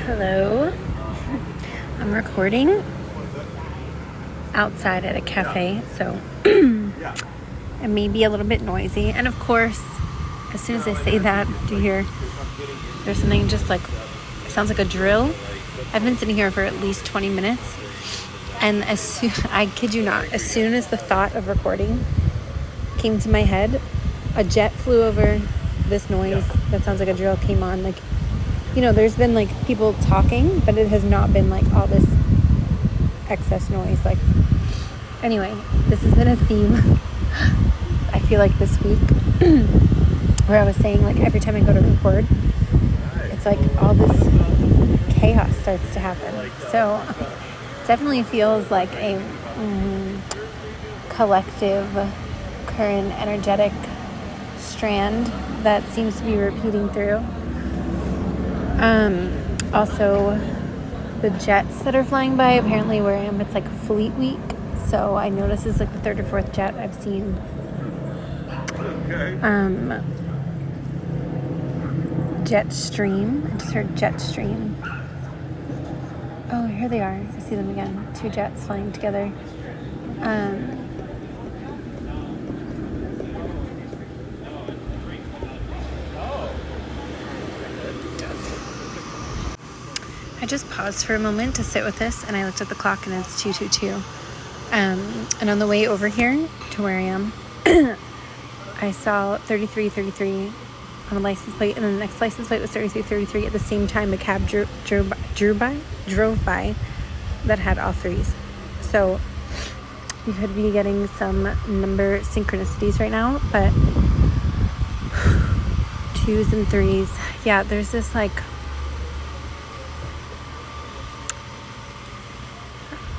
Hello. I'm recording outside at a cafe, so it may be a little bit noisy. And of course, as soon as I say that, do you hear there's something just like, it sounds like a drill. I've been sitting here for at least 20 minutes, and I kid you not, as soon as the thought of recording came to my head, a jet flew over. This noise that sounds like a drill came on. Like, you know, there's been like people talking, but it has not been like all this excess noise. Like, anyway, this has been a theme I feel like this week where I was saying, like, every time I go to record, it's like all this chaos starts to happen. So it definitely feels like a collective, current, energetic strand that seems to be repeating through. Also, the jets that are flying by, apparently where I am, it's like Fleet Week. So I notice it's like the third or fourth jet I've seen. Jetstream. I just heard Jetstream. Oh, here they are. I see them again. Two jets flying together. I just paused for a moment to sit with this, and I looked at the clock, and it's 2:22. And on the way over here to where I am, I saw 3333 on a license plate, and then the next license plate was 3333. At the same time, a cab drove by that had all threes. So you could be getting some number synchronicities right now, but twos and threes. Yeah, there's this like,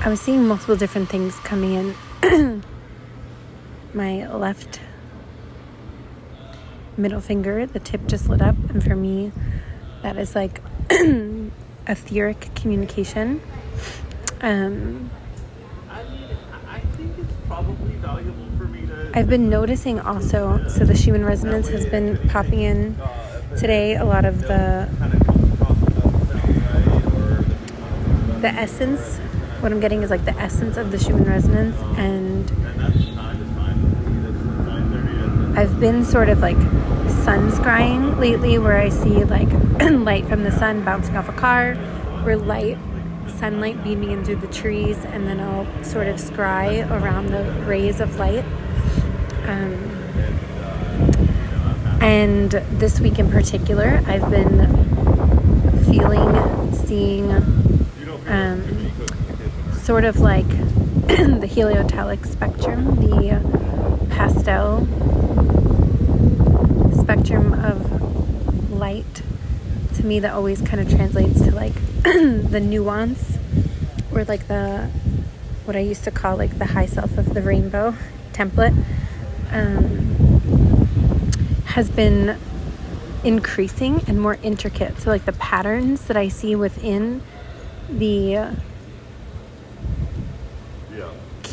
I was seeing multiple different things coming in. My left middle finger, the tip just lit up. And for me, that is like etheric communication. I think it's probably valuable for me to... I've been noticing also, so the Schumann resonance has been popping in today. A lot of the essence. What I'm getting is like the essence of the Schumann resonance, and I've been sort of like sun scrying lately, where I see like light from the sun bouncing off a car, or sunlight beaming in through the trees, and then I'll sort of scry around the rays of light. And this week in particular, I've been seeing sort of like the heliotelic spectrum, the pastel spectrum of light. To me, that always kind of translates to like the nuance, or like the, what I used to call like the high self of the rainbow template, has been increasing and more intricate. So like the patterns that I see within the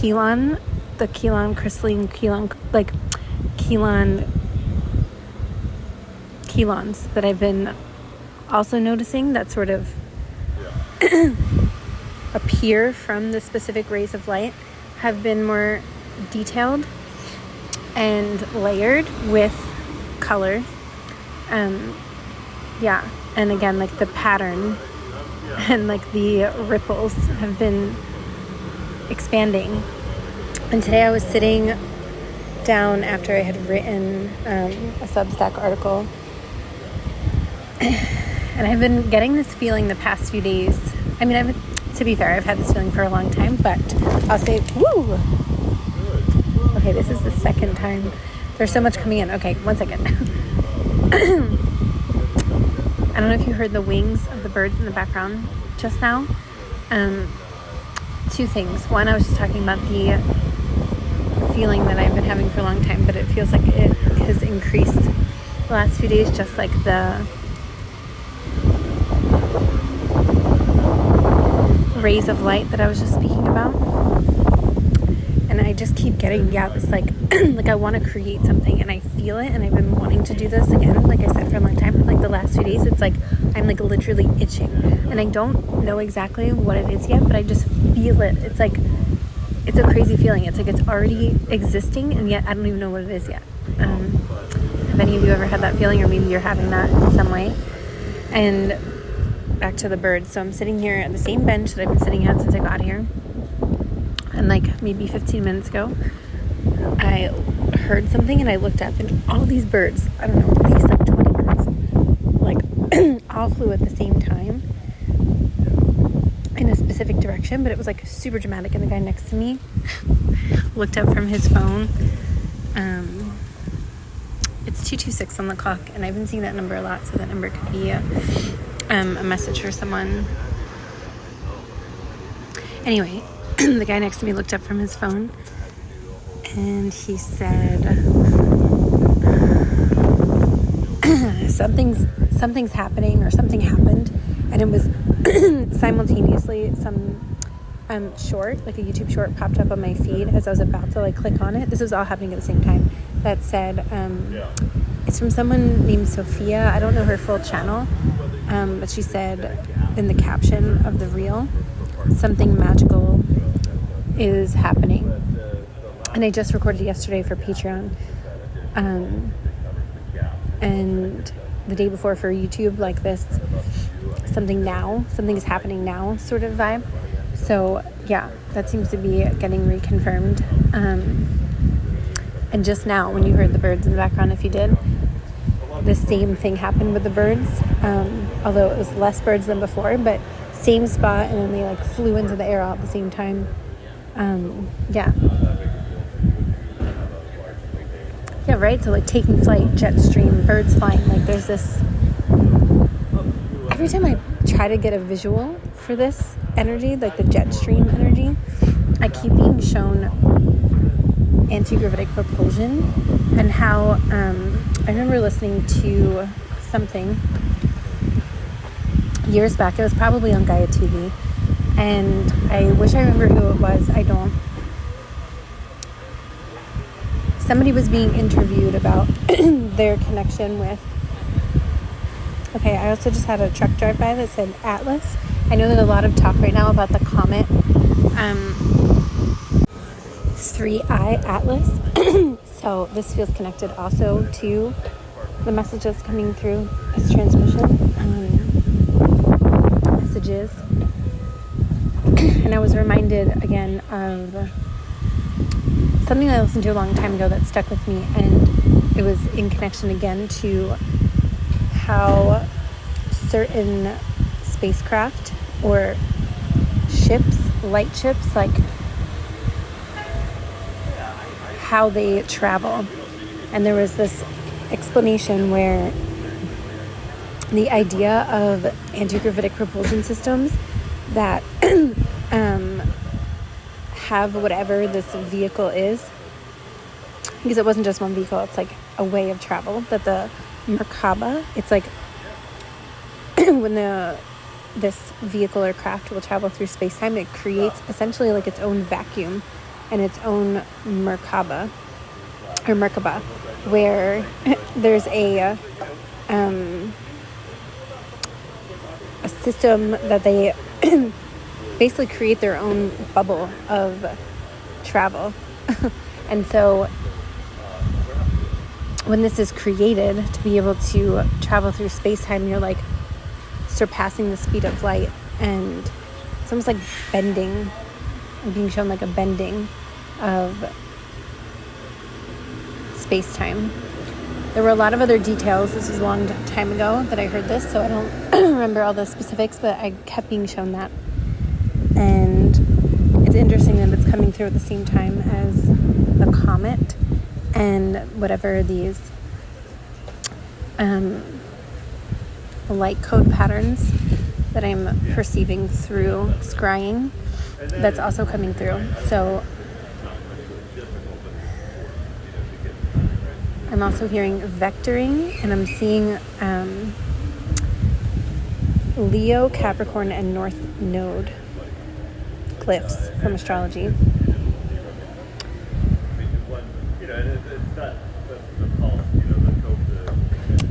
Chelon crystalline chelons that I've been also noticing that sort of appear from the specific rays of light have been more detailed and layered with color. And again, like the pattern and like the ripples have been expanding. And today I was sitting down after I had written a Substack article, and I've been getting this feeling the past few days. I mean, to be fair, I've had this feeling for a long time, but I'll say, woo! Okay, this is the second time. There's so much coming in. Okay, 1 second. I don't know if you heard the wings of the birds in the background just now. Two things. One, I was just talking about the feeling that I've been having for a long time, but it feels like it has increased the last few days, just like the rays of light that I was just speaking about. And I just keep getting, this like, like I want to create something, and I feel it, and I've been wanting to do this again, like I said, for a long time. Like the last few days, it's like I'm like literally itching, and I don't know exactly what it is yet, but I just feel it. It's like, it's a crazy feeling. It's like it's already existing, and yet I don't even know what it is yet. Have any of you ever had that feeling, or maybe you're having that in some way? And back to the birds. So I'm sitting here at the same bench that I've been sitting at since I got here, and like maybe 15 minutes ago, I heard something, and I looked up, and all these birds, I don't know, at least like 20 birds, like all flew at the same time in a specific direction, but it was like super dramatic. And the guy next to me looked up from his phone. It's 226 on the clock, and I've been seeing that number a lot, so that number could be a message for someone. Anyway, the guy next to me looked up from his phone, and he said, something's happening, or something happened, and it was simultaneously some short, like a YouTube short, popped up on my feed as I was about to like click on it. This was all happening at the same time. That said, it's from someone named Sophia. I don't know her full channel, but she said in the caption of the reel, something magical is happening. And I just recorded yesterday for Patreon, and the day before for YouTube, like this something is happening now sort of vibe. So yeah, that seems to be getting reconfirmed. And just now, when you heard the birds in the background, if you did, the same thing happened with the birds, although it was less birds than before, but same spot, and then they like flew into the air all at the same time. Yeah, right. So like taking flight, jet stream, birds flying. Like there's this. Every time I try to get a visual for this energy, like the jet stream energy, I keep being shown anti-gravitic propulsion, and how I remember listening to something years back. It was probably on Gaia TV, and I wish I remember who it was. I don't. Somebody was being interviewed about their connection with. Okay, I also just had a truck drive by that said Atlas. I know there's a lot of talk right now about the comet 3I Atlas. So this feels connected also to the message that's coming through this transmission. Messages. And I was reminded again of something I listened to a long time ago that stuck with me, and it was in connection again to how certain spacecraft or ships, light ships, like how they travel. And there was this explanation where the idea of anti-gravitic propulsion systems that have whatever this vehicle is, because it wasn't just one vehicle, it's like a way of travel, that the Merkaba, it's like when this vehicle or craft will travel through space-time, it creates essentially like its own vacuum and its own Merkaba, where there's a system that they basically create their own bubble of travel. And so when this is created to be able to travel through space-time, you're like surpassing the speed of light, and it's almost like bending, being shown like a bending of space-time. There were a lot of other details. This was a long time ago that I heard this, so I don't remember all the specifics, but I kept being shown that. And it's interesting that it's coming through at the same time as the comet and whatever these light code patterns that I'm perceiving through scrying, that's also coming through. So I'm also hearing vectoring, and I'm seeing Leo, Capricorn, and North Node glyphs from astrology.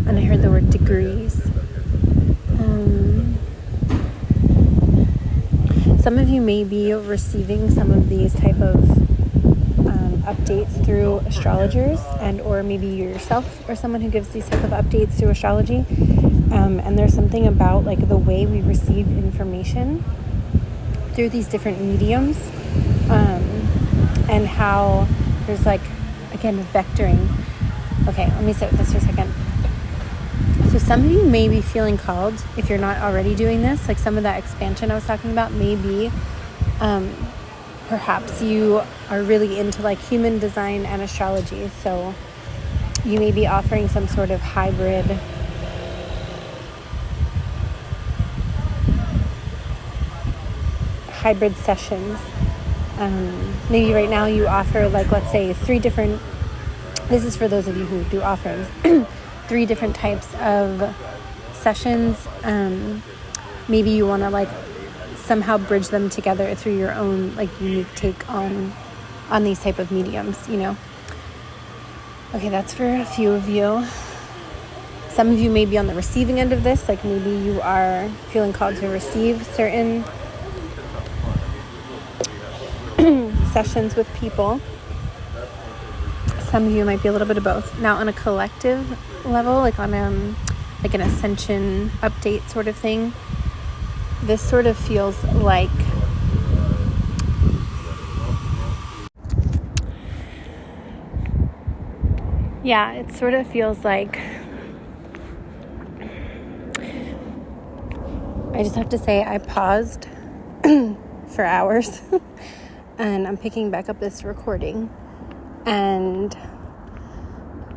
And I heard the word degrees. Some of you may be receiving some of these type of updates through astrologers, and or maybe you yourself or someone who gives these type of updates through astrology. And there's something about like the way we receive information through these different mediums, and how there's like, again, vectoring. Okay, let me sit with this for a second. So some of you may be feeling called, if you're not already doing this, like some of that expansion I was talking about may be, perhaps you are really into like human design and astrology. So you may be offering some sort of hybrid sessions. Maybe right now you offer like, let's say 3 different, this is for those of you who do offerings, 3 different types of sessions. Maybe you want to like somehow bridge them together through your own like unique take on these type of mediums, you know. Okay, that's for a few of you. Some of you may be on the receiving end of this, like maybe you are feeling called to receive certain sessions with people. Some of you might be a little bit of both. Now on a collective level, like on like an ascension update sort of thing, this sort of feels like it sort of feels like, I just have to say I paused for hours and I'm picking back up this recording, and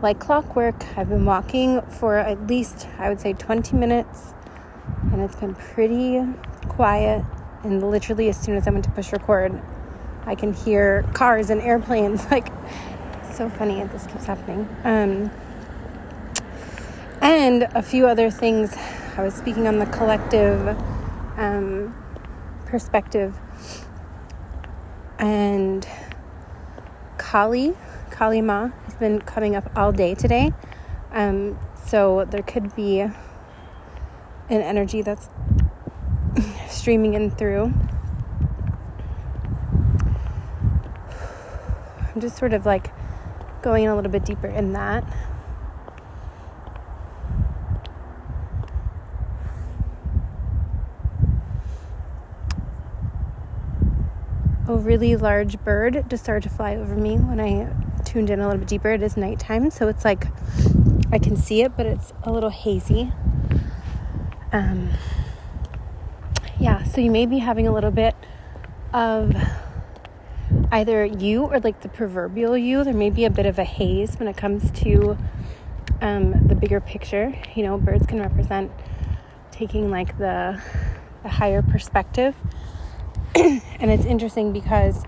like clockwork, I've been walking for at least, I would say 20 minutes, and it's been pretty quiet, and literally as soon as I went to push record, I can hear cars and airplanes. Like, so funny, this keeps happening. And a few other things. I was speaking on the collective perspective, and Kali Ma has been coming up all day today. So there could be an energy that's streaming in through. I'm just sort of like going a little bit deeper in that. A really large bird just started to fly over me when I tuned in a little bit deeper. It is nighttime, so it's like I can see it, but it's a little hazy. So you may be having a little bit of either you or like the proverbial you. There may be a bit of a haze when it comes to the bigger picture. You know, birds can represent taking like the higher perspective. And it's interesting because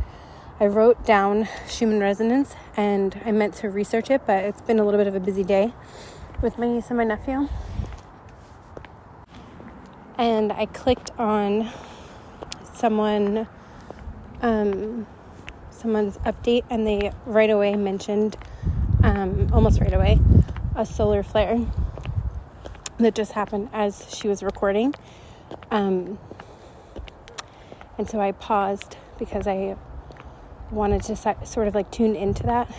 I wrote down Schumann resonance and I meant to research it, but it's been a little bit of a busy day with my niece and my nephew. And I clicked on someone's update, and they right away mentioned, almost right away, a solar flare that just happened as she was recording. And so I paused because I wanted to sort of like tune into that.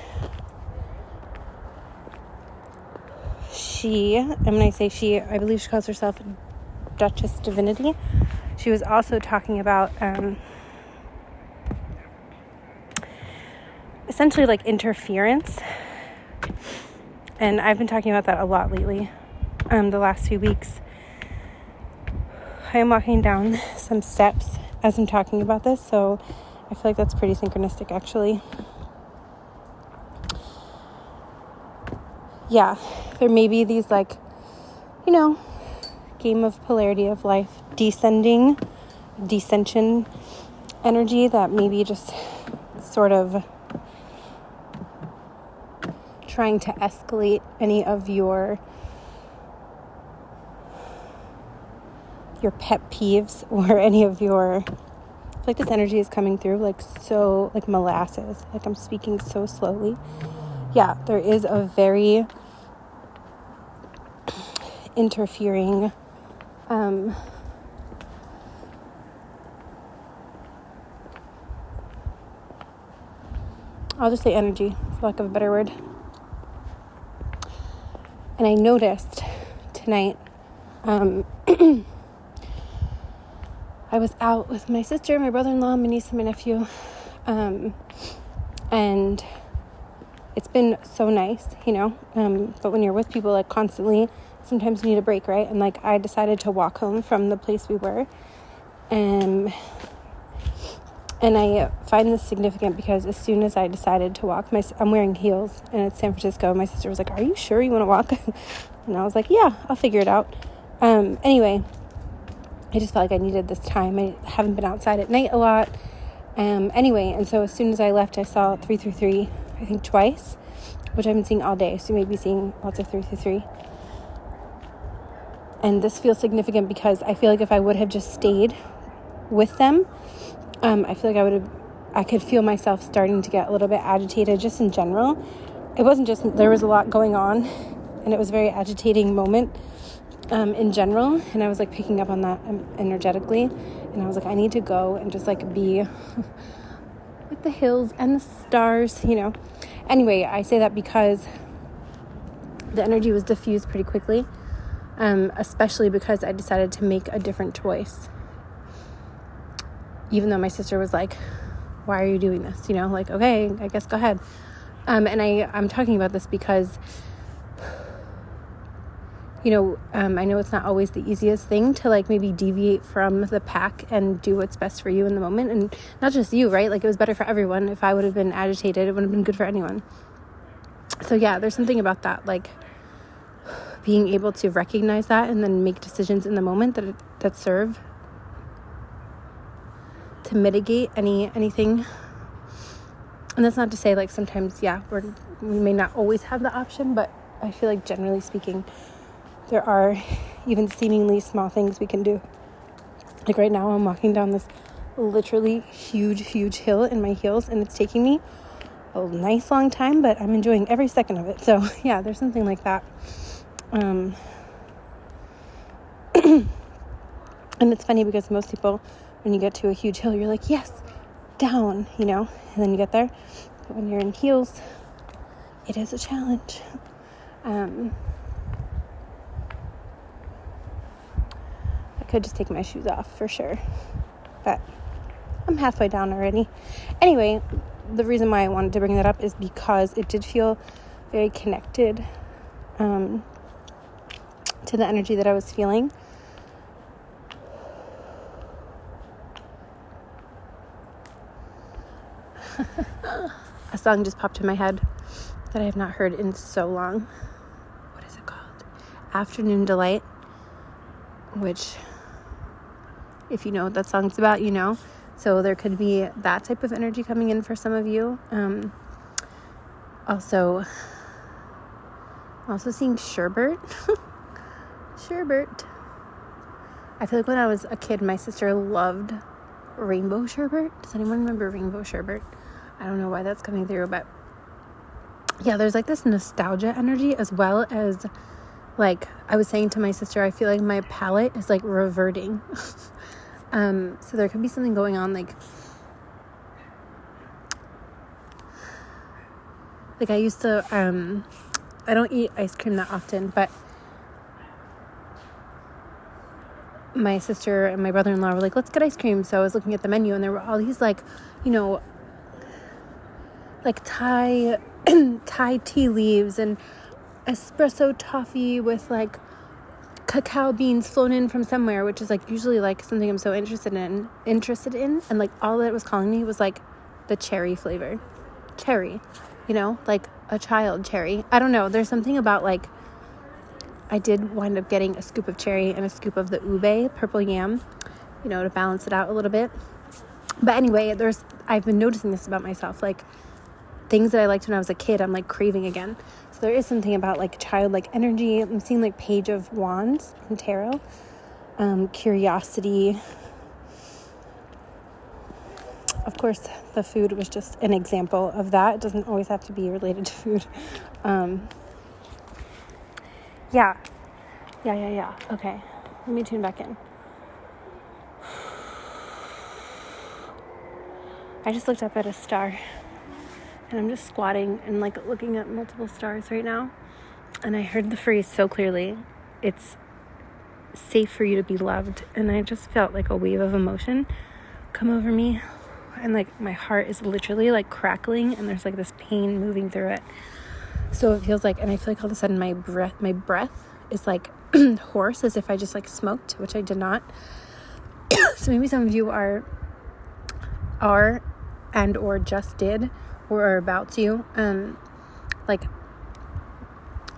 And when I say she, I believe she calls herself Duchess Divinity. She was also talking about essentially like interference. And I've been talking about that a lot lately, the last few weeks. I am walking down some steps as I'm talking about this, so I feel like that's pretty synchronistic, actually. Yeah, there may be these, like, you know, game of polarity of life, dissension energy that maybe just sort of trying to escalate any of your pet peeves or any of your, I feel like this energy is coming through like so, like molasses, like I'm speaking so slowly. Yeah, there is a very interfering I'll just say energy, for lack of a better word. And I noticed tonight, I was out with my sister, my brother-in-law, my niece, and my nephew, and it's been so nice, you know, but when you're with people, like, constantly, sometimes you need a break, right? And, like, I decided to walk home from the place we were, and I find this significant because as soon as I decided to walk, I'm wearing heels, and it's San Francisco. My sister was like, "Are you sure you want to walk?" And I was like, "Yeah, I'll figure it out." Anyway, I just felt like I needed this time. I haven't been outside at night a lot. Anyway, and so as soon as I left, I saw 333, I think twice, which I've been seeing all day. So you may be seeing lots of 333. And this feels significant because I feel like if I would have just stayed with them, I feel like I could feel myself starting to get a little bit agitated just in general. It wasn't just, there was a lot going on, and it was a very agitating moment in general. And I was like picking up on that energetically. And I was like, I need to go and just like be with the hills and the stars, you know. Anyway, I say that because the energy was diffused pretty quickly, especially because I decided to make a different choice. Even though my sister was like, "Why are you doing this?" You know, like, okay, I guess go ahead. And I'm talking about this because, you know, I know it's not always the easiest thing to like maybe deviate from the pack and do what's best for you in the moment. And not just you, right? Like, it was better for everyone. If I would have been agitated, it wouldn't have been good for anyone. So yeah, there's something about that, like being able to recognize that and then make decisions in the moment that serve to mitigate anything. And that's not to say, like, sometimes, yeah, we may not always have the option, but I feel like generally speaking, there are even seemingly small things we can do. Like right now, I'm walking down this literally huge hill in my heels, and it's taking me a nice long time, but I'm enjoying every second of it. So yeah, there's something like that. And it's funny because most people, when you get to a huge hill, you're like, yes, down, you know, and then you get there. But when you're in heels, it is a challenge. I could just take my shoes off for sure, but I'm halfway down already. Anyway, the reason why I wanted to bring that up is because it did feel very connected to the energy that I was feeling. A song just popped in my head that I have not heard in so long. What is it called? Afternoon Delight, which, if you know what that song's about, you know. So there could be that type of energy coming in for some of you. Also seeing sherbet. Sherbet. I feel like when I was a kid, my sister loved rainbow sherbet. Does anyone remember rainbow sherbet? I don't know why that's coming through, but yeah, there's like this nostalgia energy, as well as, like, I was saying to my sister, I feel like my palette is like reverting. So there could be something going on, like I used to, I don't eat ice cream that often, but my sister and my brother-in-law were like, let's get ice cream. So I was looking at the menu, and there were all these, like, you know, like Thai tea leaves and espresso toffee with like cacao beans flown in from somewhere, which is like usually like something I'm so interested in, and like all that it was calling me was like the cherry flavor. Cherry, you know, like a child cherry. I don't know, there's something about, like, I did wind up getting a scoop of cherry and a scoop of the ube, purple yam, you know, to balance it out a little bit. But anyway, I've been noticing this about myself, like things that I liked when I was a kid, I'm like craving again. So there is something about like childlike energy. I'm seeing like Page of Wands in tarot, curiosity. Of course, the food was just an example of that. It doesn't always have to be related to food. Yeah. Okay, let me tune back in. I just looked up at a star. And I'm just squatting and like looking at multiple stars right now. And I heard the phrase so clearly, it's safe for you to be loved. And I just felt like a wave of emotion come over me. And like my heart is literally like crackling and there's like this pain moving through it. So it feels like, and I feel like all of a sudden my breath is like hoarse, as if I just like smoked, which I did not. So maybe some of you are and or just did or are about to like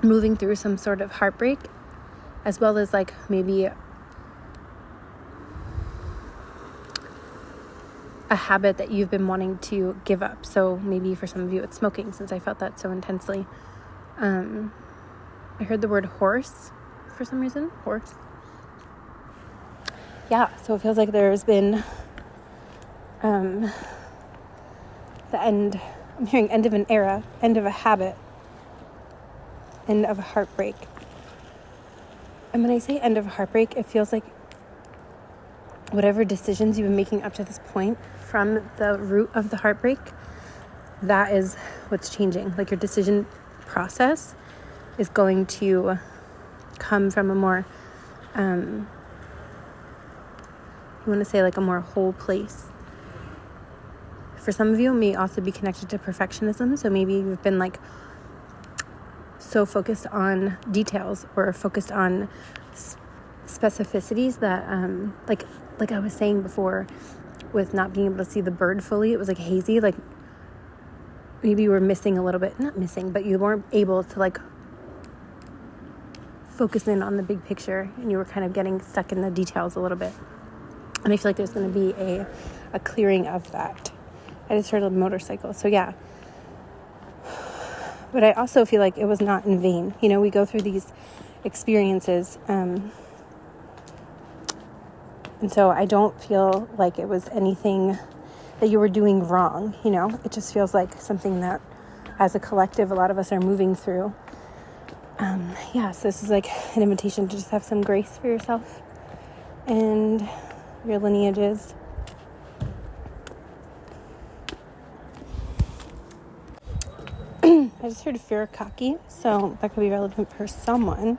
moving through some sort of heartbreak, as well as like maybe a habit that you've been wanting to give up. So maybe for some of you it's smoking, since I felt that so intensely. I heard the word horse for some reason. Horse. Yeah, so it feels like there's been the end. I'm hearing end of an era, end of a habit, end of a heartbreak. And when I say end of a heartbreak, it feels like whatever decisions you've been making up to this point from the root of the heartbreak, that is what's changing. Like your decision process is going to come from a more, you want to say like a more whole place. For some of you, it may also be connected to perfectionism. So maybe you've been like so focused on details or focused on specificities that, like I was saying before, with not being able to see the bird fully, it was like hazy. Like maybe you were missing a little bit, not missing, but you weren't able to like focus in on the big picture, and you were kind of getting stuck in the details a little bit. And I feel like there's going to be a clearing of that. I just heard a motorcycle. So yeah. But I also feel like it was not in vain. You know, we go through these experiences. And so I don't feel like it was anything that you were doing wrong. You know, it just feels like something that as a collective, a lot of us are moving through. So this is like an invitation to just have some grace for yourself and your lineages. I just heard Furakaki, so that could be relevant for someone.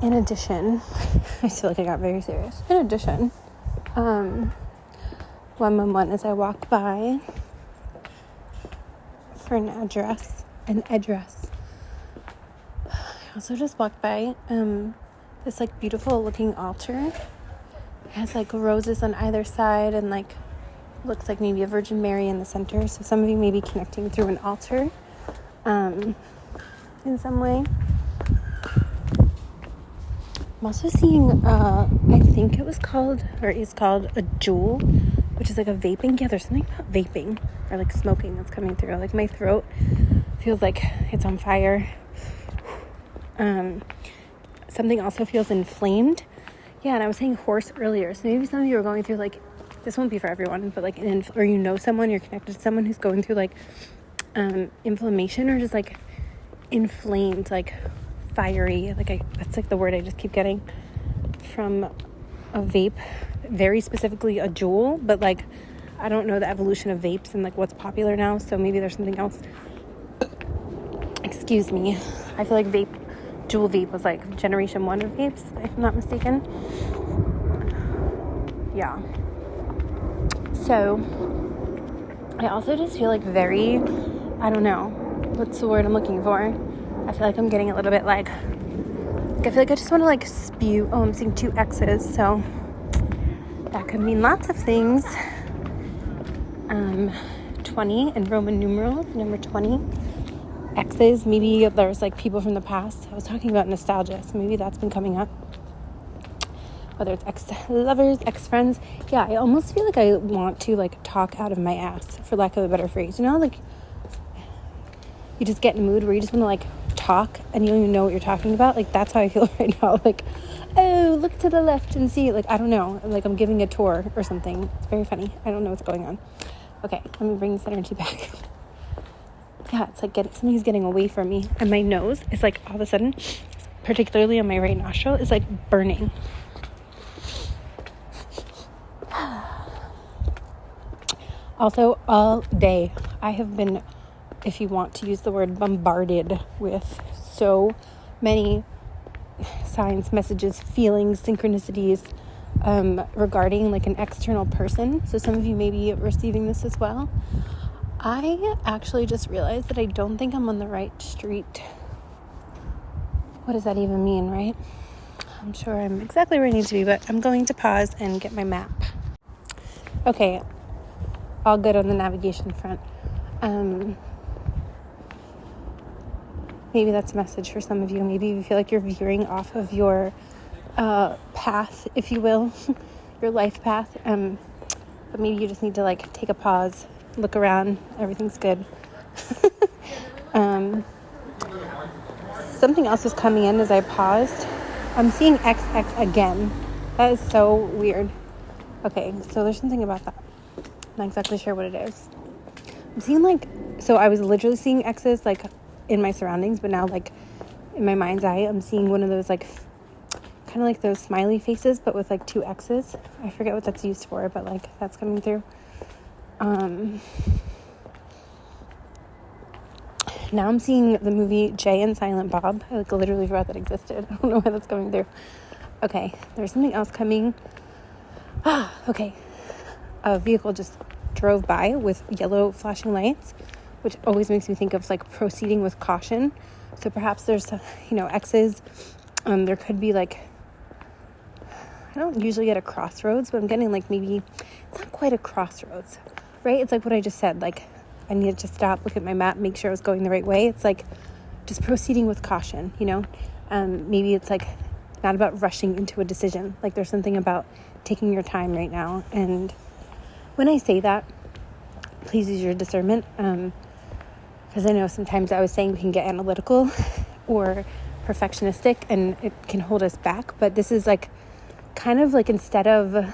In addition, I feel like I got very serious. In addition, 111 as I walk by for an address. I also just walked by this like beautiful looking altar. It has like roses on either side and like looks like maybe a Virgin Mary in the center. So some of you may be connecting through an altar in some way. I'm also seeing, I think it was called, or is called a jewel, which is like a vaping. Yeah, there's something about vaping or like smoking that's coming through. Like my throat feels like it's on fire. Something also feels inflamed. Yeah, and I was saying horse earlier. So maybe some of you are going through like, this won't be for everyone, but like, or you know someone, you're connected to someone who's going through like inflammation or just like inflamed, like fiery. Like that's like the word I just keep getting from a vape, very specifically a jewel, but like I don't know the evolution of vapes and like what's popular now. So maybe there's something else. Excuse me. I feel like jewel vape was like generation 1 of vapes, if I'm not mistaken. Yeah. So I also just feel like very, I don't know, what's the word I'm looking for? I feel like I'm getting a little bit like I feel like I just want to like spew. Oh, I'm seeing 2 X's, so that could mean lots of things. 20 in Roman numeral, number 20. X's, maybe there's like people from the past. I was talking about nostalgia, so maybe that's been coming up. Whether it's ex-lovers, ex-friends. Yeah, I almost feel like I want to like talk out of my ass, for lack of a better phrase. You know, like you just get in a mood where you just want to like talk and you don't even know what you're talking about. Like that's how I feel right now. Like, oh, look to the left and see. Like, I don't know. Like I'm giving a tour or something. It's very funny. I don't know what's going on. Okay, let me bring this energy back. Yeah, it's like something's getting away from me. And my nose is like all of a sudden, particularly on my right nostril, is like burning. Also, all day, I have been, if you want to use the word, bombarded with so many signs, messages, feelings, synchronicities regarding like an external person. So some of you may be receiving this as well. I actually just realized that I don't think I'm on the right street. What does that even mean, right? I'm sure I'm exactly where I need to be, but I'm going to pause and get my map. Okay, all good on the navigation front. Maybe that's a message for some of you. Maybe you feel like you're veering off of your path, if you will, your life path. But maybe you just need to like take a pause, look around, everything's good. Something else was coming in as I paused. I'm seeing XX again. That is so weird. Okay, so there's something about that. I'm not exactly sure what it is. I'm seeing like, so I was literally seeing X's like in my surroundings, but now like in my mind's eye, I'm seeing one of those like, kind of like those smiley faces, but with like 2 X's. I forget what that's used for, but like that's coming through. Now I'm seeing the movie Jay and Silent Bob. I like literally forgot that existed. I don't know why that's coming through. Okay, there's something else coming. Okay. A vehicle just drove by with yellow flashing lights, which always makes me think of like proceeding with caution. So perhaps there's, X's. There could be like, I don't usually get a crossroads, but I'm getting like maybe, it's not quite a crossroads, right? It's like what I just said, like I needed to stop, look at my map, make sure I was going the right way. It's like just proceeding with caution, maybe it's like not about rushing into a decision. Like there's something about taking your time right now. And when I say that, please use your discernment. Because I know sometimes I was saying we can get analytical or perfectionistic and it can hold us back. But this is like kind of like instead of,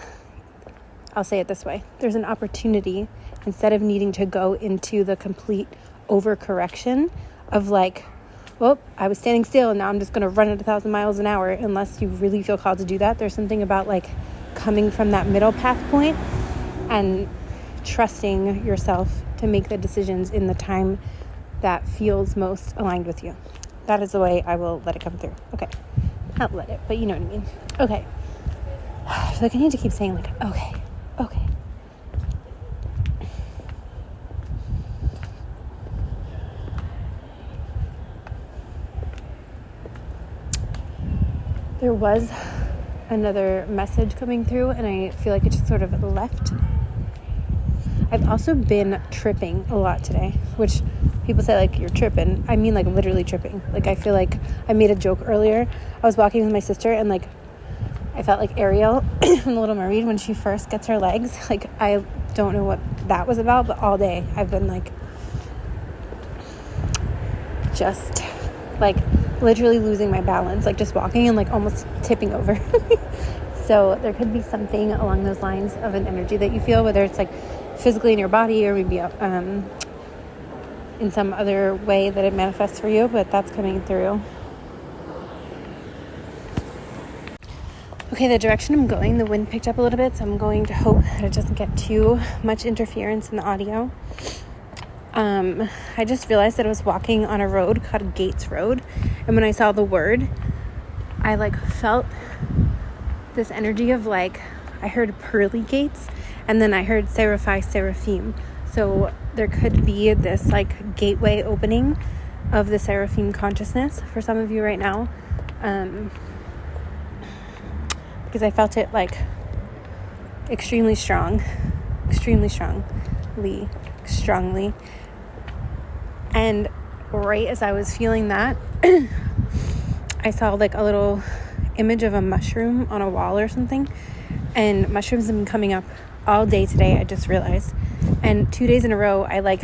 I'll say it this way, there's an opportunity instead of needing to go into the complete overcorrection of like, well, I was standing still and now I'm just going to run at 1,000 miles an hour. Unless you really feel called to do that, there's something about like coming from that middle path point and trusting yourself to make the decisions in the time that feels most aligned with you. That is the way I will let it come through. Okay. Not let it, but you know what I mean. Okay. I feel like I need to keep saying like, okay. There was another message coming through and I feel like it just sort of left. I've also been tripping a lot today, which people say like you're tripping. I mean like literally tripping. Like I feel like I made a joke earlier. I was walking with my sister and like I felt like Ariel in The Little Mermaid when she first gets her legs. Like I don't know what that was about, but all day I've been like just like literally losing my balance, like just walking and like almost tipping over. So there could be something along those lines of an energy that you feel, whether it's like physically in your body or maybe in some other way that it manifests for you, but that's coming through. Okay, the direction I'm going, the wind picked up a little bit, so I'm going to hope that it doesn't get too much interference in the audio. I just realized that I was walking on a road called Gates Road, and when I saw the word, I like felt this energy of like, I heard pearly gates, and then I heard seraphim. So there could be this like gateway opening of the seraphim consciousness for some of you right now, because I felt it like extremely strongly. And right as I was feeling that, I saw like a little image of a mushroom on a wall or something. And mushrooms have been coming up all day today, I just realized. And 2 days in a row, I like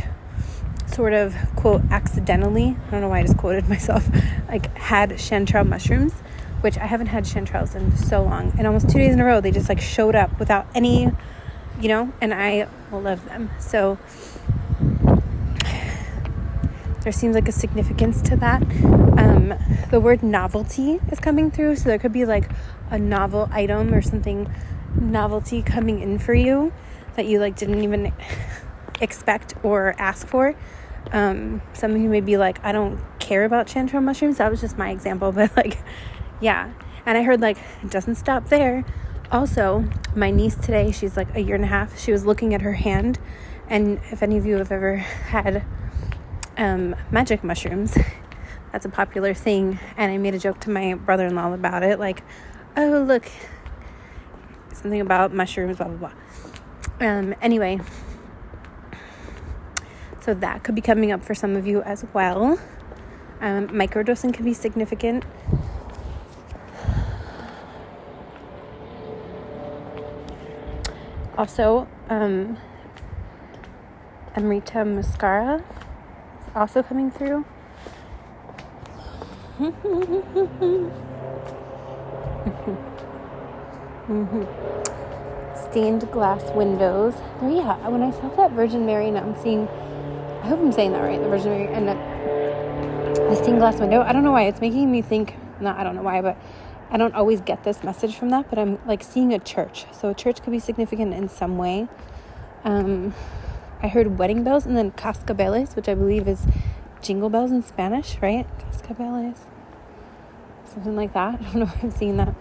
sort of, quote, accidentally, I don't know why I just quoted myself, like had chanterelle mushrooms, which I haven't had chanterelles in so long. And almost 2 days in a row, they just like showed up without any, and I love them. So there seems like a significance to that. The word novelty is coming through. So there could be like a novel item or something novelty coming in for you that you like didn't even expect or ask for. Some of you may be like, I don't care about chanterelle mushrooms. That was just my example, but like, yeah. And I heard like, it doesn't stop there. Also, my niece today, she's like a year and a half. She was looking at her hand, and if any of you have ever had magic mushrooms, that's a popular thing. And I made a joke to my brother-in-law about it, like, oh look, something about mushrooms, blah blah blah. Anyway, so that could be coming up for some of you as well. Microdosing can be significant. Also, Amrita Muscara is also coming through. Stained glass windows. Oh yeah, when I saw that Virgin Mary, now I'm seeing, I hope I'm saying that right, the Virgin Mary and the stained glass window. I don't know why, it's making me think, I don't know why, but I don't always get this message from that, but I'm like seeing a church. So a church could be significant in some way. I heard wedding bells, and then cascabeles, which I believe is jingle bells in Spanish, right? Cascabeles. Something like that. I don't know if I'm seeing that.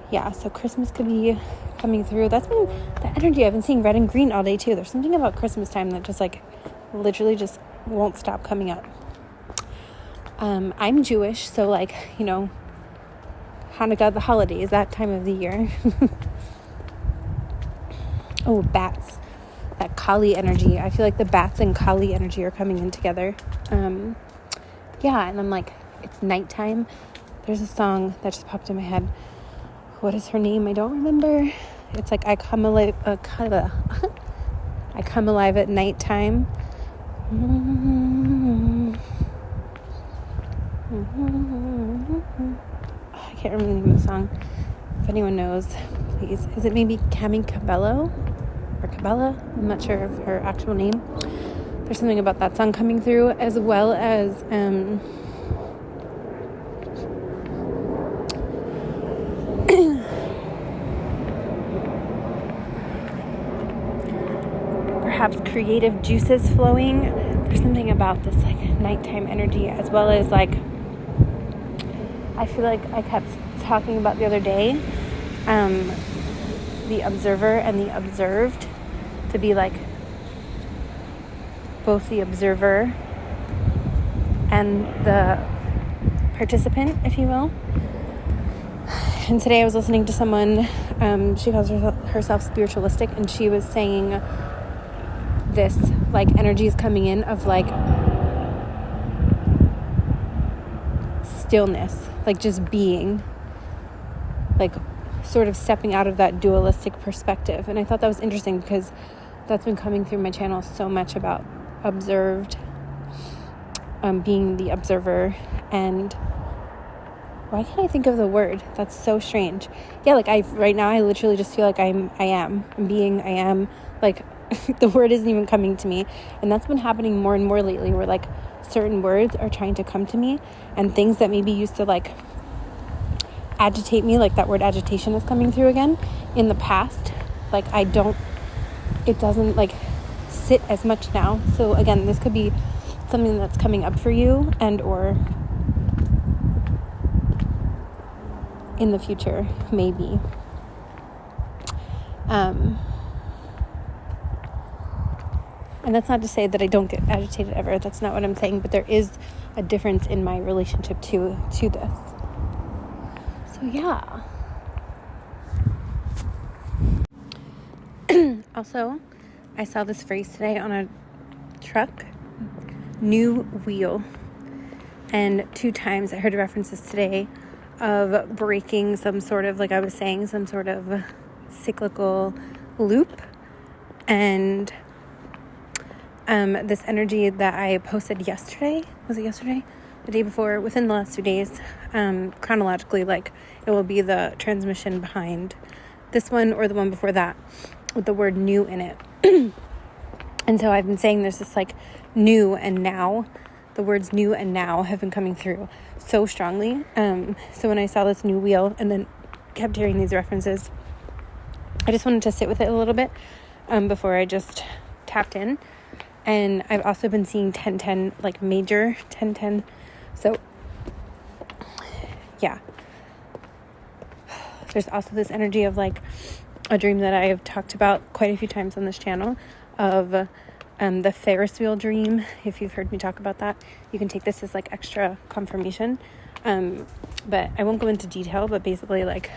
Yeah, so Christmas could be coming through. That's been the energy. I've been seeing red and green all day too. There's something about Christmas time that just like literally just won't stop coming up. I'm Jewish, so like, you know, Hanukkah, the holidays, that time of the year. Oh, bats. That Kali energy. I feel like the bats and Kali energy are coming in together. Yeah, and I'm like, it's nighttime. There's a song that just popped in my head. What is her name? I don't remember. It's like, I come alive at nighttime. I can't remember the name of the song. If anyone knows, please. Is it maybe Cami Cabello or Cabela? I'm not sure of her actual name. There's something about that song coming through, as well as perhaps creative juices flowing. There's something about this like nighttime energy, as well as like, I feel like I kept talking about the other day, the observer and the observed, to be like both the observer and the participant, if you will. And today I was listening to someone, she calls herself spiritualistic, and she was saying this like energy is coming in of like stillness, like just being, like sort of stepping out of that dualistic perspective. And I thought that was interesting because that's been coming through my channel so much, about observed, being the observer. And why can't I think of the word? That's so strange. Yeah, like right now I literally just feel like I'm being, I am, like the word isn't even coming to me. And that's been happening more and more lately, where like certain words are trying to come to me, and things that maybe used to like agitate me, like that word agitation is coming through again in the past. Like it doesn't like sit as much now. So again, this could be something that's coming up for you, and or in the future, maybe. And that's not to say that I don't get agitated ever. That's not what I'm saying. But there is a difference in my relationship to this. So yeah. Also, I saw this phrase today on a truck, new wheel. And 2 times I heard references today of breaking some sort of, like I was saying, some sort of cyclical loop. And this energy that I posted yesterday, was it yesterday? The day before, within the last 2 days, chronologically, like it will be the transmission behind this one or the one before that with the word new in it. And so I've been saying there's this like new and now. The words new and now have been coming through so strongly. So when I saw this new wheel and then kept hearing these references, I just wanted to sit with it a little bit before I just tapped in. And I've also been seeing 1010, like major 1010. So yeah, there's also this energy of like a dream that I have talked about quite a few times on this channel of the Ferris wheel dream. If you've heard me talk about that, you can take this as like extra confirmation. But I won't go into detail, but basically like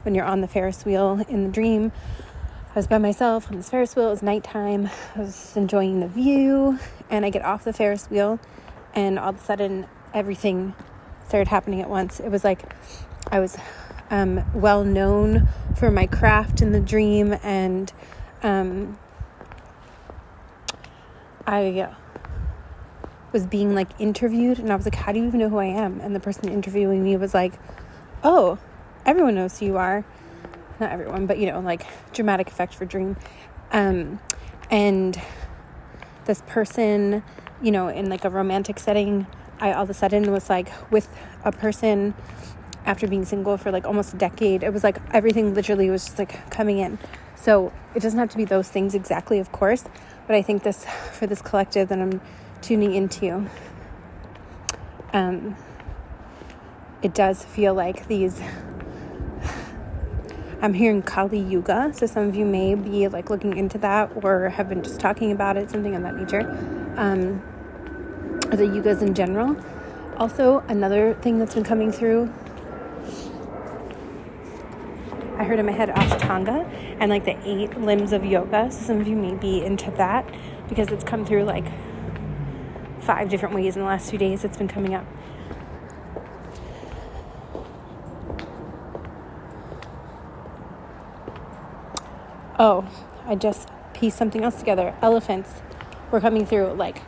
when you're on the Ferris wheel in the dream, I was by myself on this Ferris wheel. It was nighttime. I was just enjoying the view, and I get off the Ferris wheel, and all of a sudden everything started happening at once. It was like I was well known for my craft in the dream, and I was being like interviewed, and I was like, how do you even know who I am? And the person interviewing me was like, oh, everyone knows who you are. Not everyone, but like dramatic effect for dream. And this person, in like a romantic setting, I all of a sudden was like with a person after being single for like almost a decade. It was like everything literally was just like coming in. So it doesn't have to be those things exactly, of course, but I think for this collective that I'm tuning into, it does feel like these, I'm hearing Kali Yuga, so some of you may be like looking into that or have been just talking about it, something of that nature, or the yugas in general. Also, another thing that's been coming through, I heard in my head Ashtanga and like the 8 limbs of yoga, so some of you may be into that because it's come through like 5 different ways in the last few days. It's been coming up. Oh, I just pieced something else together. Elephants were coming through, like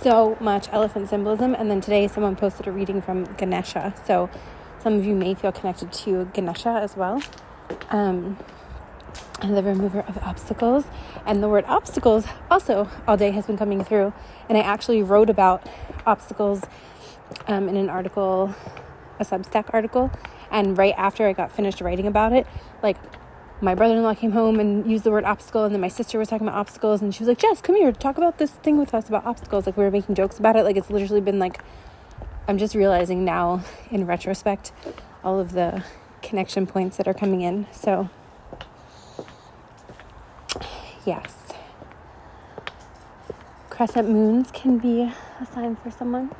so much elephant symbolism. And then today someone posted a reading from Ganesha. So some of you may feel connected to Ganesha as well. And the remover of obstacles. And the word obstacles also all day has been coming through. And I actually wrote about obstacles in an article, a Substack article. And right after I got finished writing about it, like, my brother-in-law came home and used the word obstacle, and then my sister was talking about obstacles, and she was like, Jess, come here, talk about this thing with us about obstacles. Like, we were making jokes about it. Like, it's literally been like, I'm just realizing now in retrospect all of the connection points that are coming in. So yes, crescent moons can be a sign for someone.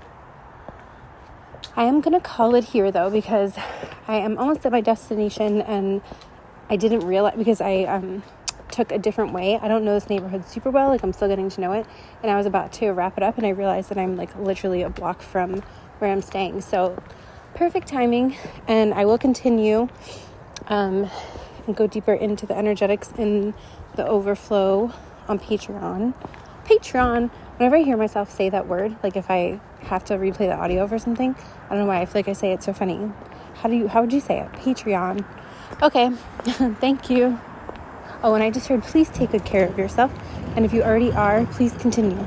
I am gonna call it here though, because I am almost at my destination, and I didn't realize, because I took a different way. I don't know this neighborhood super well. Like, I'm still getting to know it. And I was about to wrap it up, and I realized that I'm like literally a block from where I'm staying. So perfect timing. And I will continue and go deeper into the energetics in the overflow on Patreon. Whenever I hear myself say that word, like if I have to replay the audio for something, I don't know why I feel like I say it so funny. How would you say it? Patreon. Okay, thank you. Oh, and I just heard, please take good care of yourself. And if you already are, please continue.